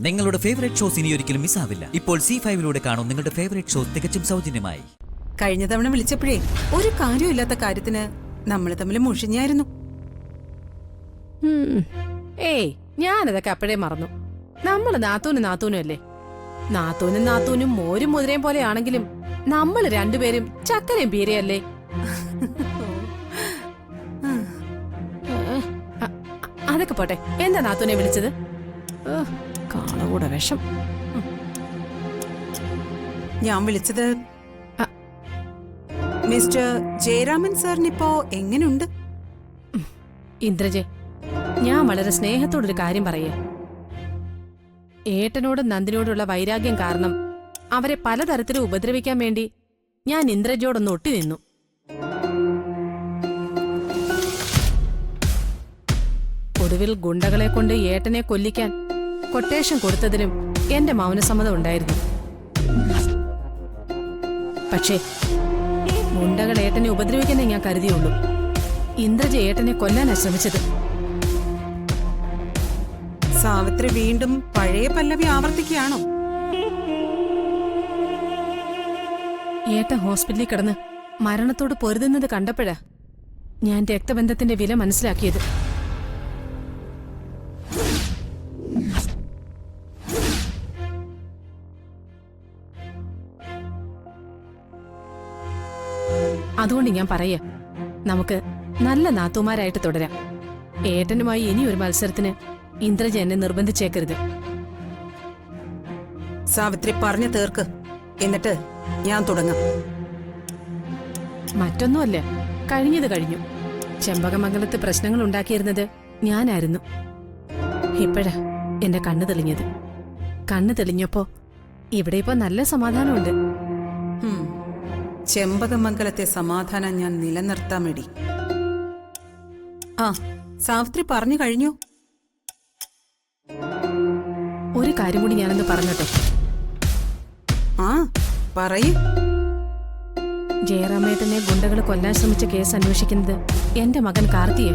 നിങ്ങളുടെ favourite shows ഇനി ഒരിക്കലും മിസ്സാവില്ല. ഇപ്പോൾ C5-ലൂടെ കാണും നിങ്ങളുടെ ഫേവറേറ്റ് ഷോസ് തികച്ചും സൗജന്യമായി. കഴിഞ്ഞ തവണ വിളിച്ചപ്പോഴേ ഒരു കാര്യമില്ലാത്ത കാര്യത്തിന് നമ്മൾ തമ്മിൽ മുഷിഞ്ഞായിരുന്നു. ഏയ് ഞാനതൊക്കെ അപ്പോഴേ മറന്നു. നമ്മള് നാത്തൂനും അല്ലേ. നാത്തൂനും മോരും മുതിരയും പോലെ ആണെങ്കിലും നമ്മൾ രണ്ടുപേരും ചക്കരയും പീരയല്ലേ. അതൊക്കെ പോട്ടെ, എന്താ നാത്തൂനെ വിളിച്ചത്? കാളകൂടെ വിഷം. ഞാൻ വിളിച്ചത് മിസ്റ്റർ ജയരാമൻ സാറിനിപ്പോ എങ്ങനെയുണ്ട്? ഇന്ദ്രജെ, ഞാൻ വളരെ സ്നേഹത്തോടൊരു കാര്യം പറയേ. ഏട്ടനോടും നന്ദിനോടുള്ള വൈരാഗ്യം കാരണം അവരെ പലതരത്തിലും ഉപദ്രവിക്കാൻ വേണ്ടി ഞാൻ ഇന്ദ്രജയോടൊന്ന് ഒട്ടി നിന്നു. ഒടുവിൽ ഗുണ്ടകളെ കൊണ്ട് ഏട്ടനെ കൊല്ലിക്കാൻ കൊട്ടേഷൻ കൊടുത്തതിനും എന്റെ മൗനസമ്മതം ഉണ്ടായിരുന്നു. പക്ഷേ ഗുണ്ടകൾ ഏട്ടനെ ഉപദ്രവിക്കാനേ ഞാൻ കരുതിയുള്ളൂ. ഇന്ദ്രജ ഏട്ടനെ കൊല്ലാനാ ശ്രമിച്ചത്. സാവിത്രി വീണ്ടും പഴയ പല്ലവി ആവർത്തിക്കുകയാണോ? ഏട്ടൻ ഹോസ്പിറ്റലിൽ കിടന്ന് മരണത്തോട് പൊരുതുന്നത് കണ്ടപ്പോഴാ ഞാൻ രക്തബന്ധത്തിന്റെ വില മനസ്സിലാക്കിയത്. അതുകൊണ്ട് ഞാൻ പറയാ, നമുക്ക് നല്ല നാത്തൂമാരായിട്ട് തുടരാം. ഏട്ടനുമായി ഇനി ഒരു മത്സരത്തിന് ഇന്ദ്രജ എന്നെ നിർബന്ധിച്ചേക്കരുത്. സാവിത്രി പറഞ്ഞു തീർക്ക്, എന്നിട്ട് ഞാൻ തുടങ്ങാം. മറ്റൊന്നുമല്ല, കഴിഞ്ഞത് കഴിഞ്ഞു. ചെമ്പകമംഗലത്ത് പ്രശ്നങ്ങൾ ഉണ്ടാക്കിയിരുന്നത് ഞാനായിരുന്നു. ഇപ്പോഴാ എന്റെ കണ്ണ് തെളിഞ്ഞത്. കണ്ണ് തെളിഞ്ഞപ്പോ ഇവിടെ ഇപ്പൊ നല്ല സമാധാനമുണ്ട്. ചെമ്പകമംഗലത്തെ സമാധാനം ഞാൻ നിലനിർത്താമെടി. ആ, സാവിത്രി പറഞ്ഞു കഴിഞ്ഞു. ഒരു കാര്യം കൂടി ഞാനൊന്ന് പറഞ്ഞോട്ടെ. ആ, പറയൂ. ജയറാമേട്ടനെ ഗുണ്ടകൾ കൊല്ലാൻ ശ്രമിച്ച കേസ് അന്വേഷിക്കുന്നത് എന്റെ മകൻ കാർത്തിയ.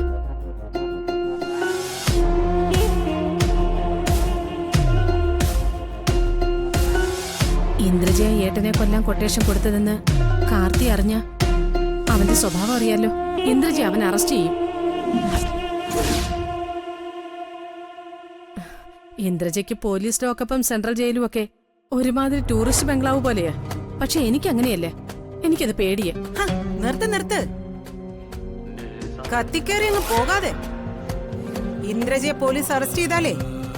ഇന്ദ്രജയ ഏട്ടനെ കൊല്ലാൻ കൊട്ടേഷൻ കൊടുത്തതെന്ന് കാർത്തി അറിഞ്ഞ അവന്റെ സ്വഭാവം അറിയാലോ. ഇന്ദ്രജ അവൻ അറസ്റ്റ് ചെയ്യും. ഇന്ദ്രജയ്ക്ക് പോലീസ് ലോക്കപ്പും സെൻട്രൽ ജയിലും ഒക്കെ ഒരുമാതിരി ടൂറിസ്റ്റ് ബംഗ്ലാവ് പോലെയാ. പക്ഷെ എനിക്കങ്ങനെയല്ല. എനിക്കത് പേടിയാ. നിർത്ത് കത്തിക്കേറി അങ്ങ് പോകാതെ. ഇന്ദ്രജയെ പോലീസ് അറസ്റ്റ് ചെയ്താലേ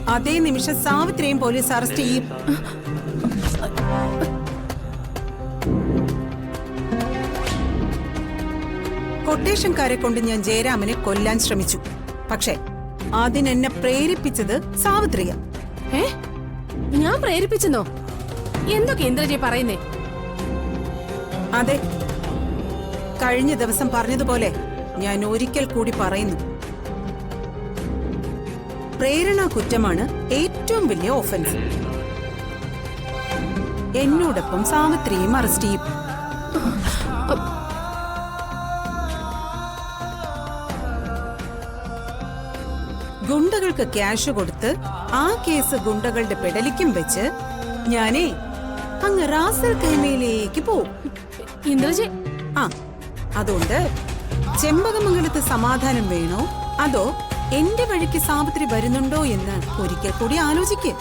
അതേ നിമിഷം സാവിത്രിയും പോലീസ് അറസ്റ്റ് ചെയ്യും. കൊട്ടേഷൻകാരെ കൊണ്ട് ഞാൻ ജയരാമനെ കൊല്ലാൻ ശ്രമിച്ചു. പക്ഷെ അതിനെന്നെ പ്രേരിപ്പിച്ചത് സാവിത്രിയ. ഞാൻ പ്രേരിപ്പിച്ചെന്നോ? എന്തൊക്കെ ഇന്ദ്രജയ പറയുന്നേ? അതെ, കഴിഞ്ഞ ദിവസം പറഞ്ഞതുപോലെ ഞാൻ ഒരിക്കൽ കൂടി പറയുന്നു. പ്രേരണാ കുറ്റമാണ് ഏറ്റവും വലിയ ഓഫൻസ്. എന്നോടൊപ്പം സാവിത്രിയും അറസ്റ്റ് ചെയ്യും. ഗുണ്ടകൾക്ക് ക്യാഷ് കൊടുത്ത് ആ കേസ് ഗുണ്ടകളുടെ പെടലിക്കും വെച്ച് ഞാനേ അങ്ങ് റാസൽ കൈമയിലേക്ക് പോവും. ഇന്ദ്രജ, ആ, അതുകൊണ്ട് ചെമ്പകമംഗലത്ത് സമാധാനം വേണോ അതോ എന്റെ വഴിക്ക് സാവിത്രി വരുന്നുണ്ടോ എന്ന് ഒരിക്കൽ കൂടി ആലോചിക്ക്.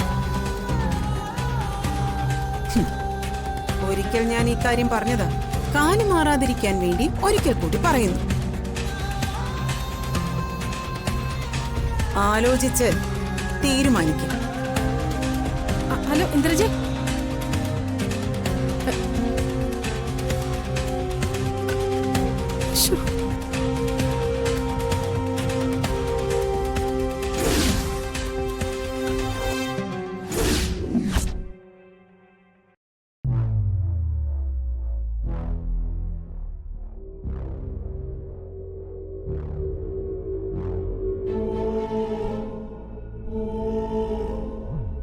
ഒരിക്കൽ ഞാൻ ഈ കാര്യം പറഞ്ഞതാ. കാലു മാറാതിരിക്കാൻ വേണ്ടി ഒരിക്കൽ കൂടി പറയുന്നു. ആലോചിച്ച് തീരുമാനിക്കും. Hello Indraja,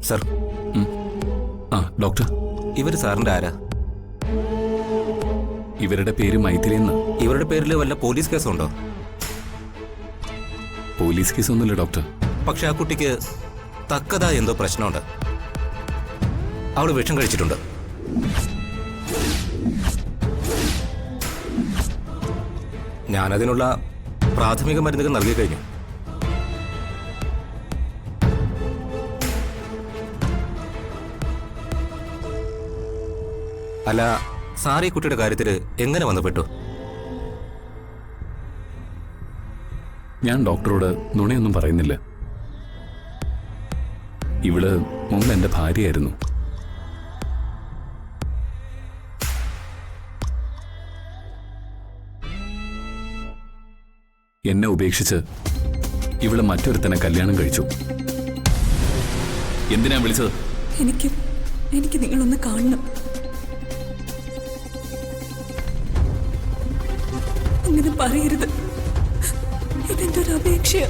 sir. ആ ഡോക്ടർ, ഇവർ സാറിന്റെ ആരാ? ഇവരുടെ പേര് മൈഥിലി എന്ന്. ഇവരുടെ പേരിൽ വല്ല പോലീസ് കേസുണ്ടോ? പോലീസ് കേസൊന്നുമില്ല ഡോക്ടർ. പക്ഷെ ആ കുട്ടിക്ക് തക്കതായ എന്തോ പ്രശ്നമുണ്ട്. അവൾ വിഷം കഴിച്ചിട്ടുണ്ട്. ഞാനതിനുള്ള പ്രാഥമിക മരുന്നുകൾ നൽകി കഴിഞ്ഞു. അല്ല, സാറി കുട്ടിയുടെ കാര്യത്തിൽ എങ്ങനെ വന്നുപെട്ടു? ഞാൻ ഡോക്ടറോട് നുണയൊന്നും പറയുന്നില്ല. ഇവള് മുമ്പ് എൻ്റെ ഭാര്യയായിരുന്നു. എന്നെ ഉപേക്ഷിച്ച് ഇവള് മറ്റൊരുത്തനെ കല്യാണം കഴിച്ചു. എന്തിനാ വിളിച്ചത്? എനിക്ക് നിങ്ങളൊന്ന് കാണണം. അങ്ങനെ പറയരുത്. ഇതെന്റെ ഒരു അപേക്ഷയാ.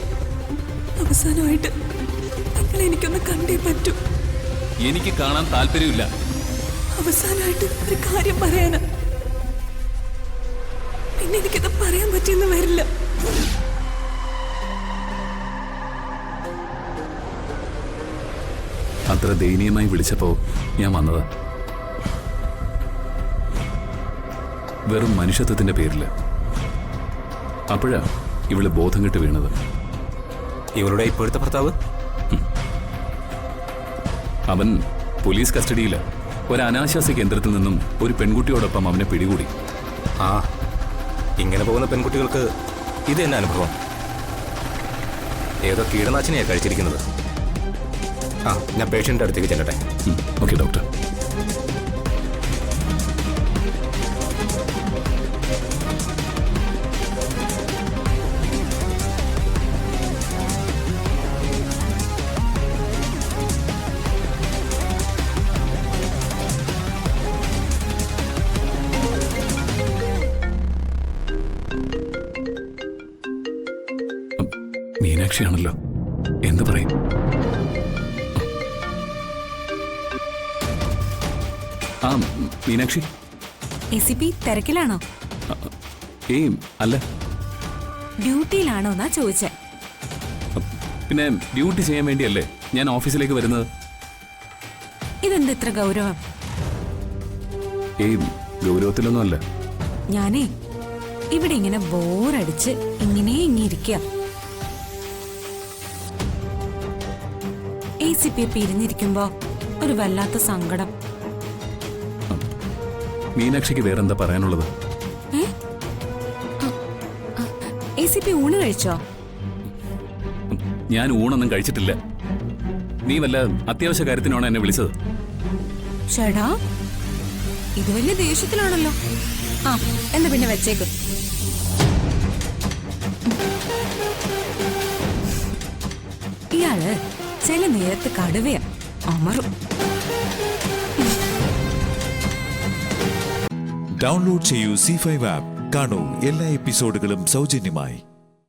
അവസാനമായിട്ട് നിങ്ങൾ എനിക്കൊന്ന് കണ്ടേ പറ്റൂ. എനിക്ക് കാണാൻ താല്പര്യമില്ല. അവസാനമായിട്ട് ഒരു കാര്യം പറയാനാ. പിന്നെ എനിക്കത് പറയാൻ പറ്റിയെന്ന് വരില്ല. അത്ര ദയനീയമായി വിളിച്ചപ്പോ ഞാൻ വന്നത് വെറും മനുഷ്യത്വത്തിന്റെ പേരില്. അപ്പോഴാ ഇവള് ബോധം കെട്ട് വീണത്. ഇവളുടെ ഇപ്പോഴത്തെ ഭർത്താവ്? അവൻ പോലീസ് കസ്റ്റഡിയില്ല. ഒരു അനാശാസ്യ കേന്ദ്രത്തിൽ നിന്നും ഒരു പെൺകുട്ടിയോടൊപ്പം അവനെ പിടികൂടി. ആ, ഇങ്ങനെ പോകുന്ന പെൺകുട്ടികൾക്ക് ഇത് തന്നെ അനുഭവം. ഏതോ കീടനാശിനിയാണ് കഴിച്ചിരിക്കുന്നത്. ആ, ഞാൻ പേഷ്യൻ്റെ അടുത്തേക്ക് ചെല്ലട്ടെ. Okay doctor. മീനാക്ഷിയാണല്ലോ, എന്ത് പറയും? ആ, മീനാക്ഷി. ACP തിരക്കിലാണോ? ഏയ് അല്ല. ഡ്യൂട്ടിയിലാണോ എന്നാ ചോദിച്ചേ. പിന്നെ ഡ്യൂട്ടി ചെയ്യാൻ വേണ്ടിയല്ലേ ഞാൻ ഓഫീസിലേക്ക് വരുന്നത്. ഇതെന്താ ഇത്ര ഗൗരവം? ഏയ് ഗൗരവത്തിലൊന്നും അല്ല. ഞാനേ ഇവിടെ ഇങ്ങനെ ബോറടിച്ച് ഇങ്ങനെ ഇങ്ങിരിക്കുക. ACP പിരിഞ്ഞിരിക്കുമ്പോ ഒരു വല്ലാത്ത സങ്കടം. മീനാക്ഷിക്ക് വേറെന്താ പറയാനുള്ളത്? ACP ഊണ് കഴിച്ചോ? ഞാൻ ഊണൊന്നും കഴിച്ചിട്ടില്ല. നീ വല്ല അത്യാവശ്യ കാര്യത്തിനാണോ എന്നെ വിളിച്ചത്? ചേടാ, ഇത് വലിയ ദേഷ്യത്തിലാണല്ലോ. ആ, എന്നാ പിന്നെ വെച്ചേക്ക്. ഇയാള് ചില നേരത്ത് കടുവയാ, അമറും. ഡൗൺലോഡ് ചെയ്യൂ C5 ആപ്പ്. കാണൂ എല്ലാ എപ്പിസോഡുകളും സൗജന്യമായി.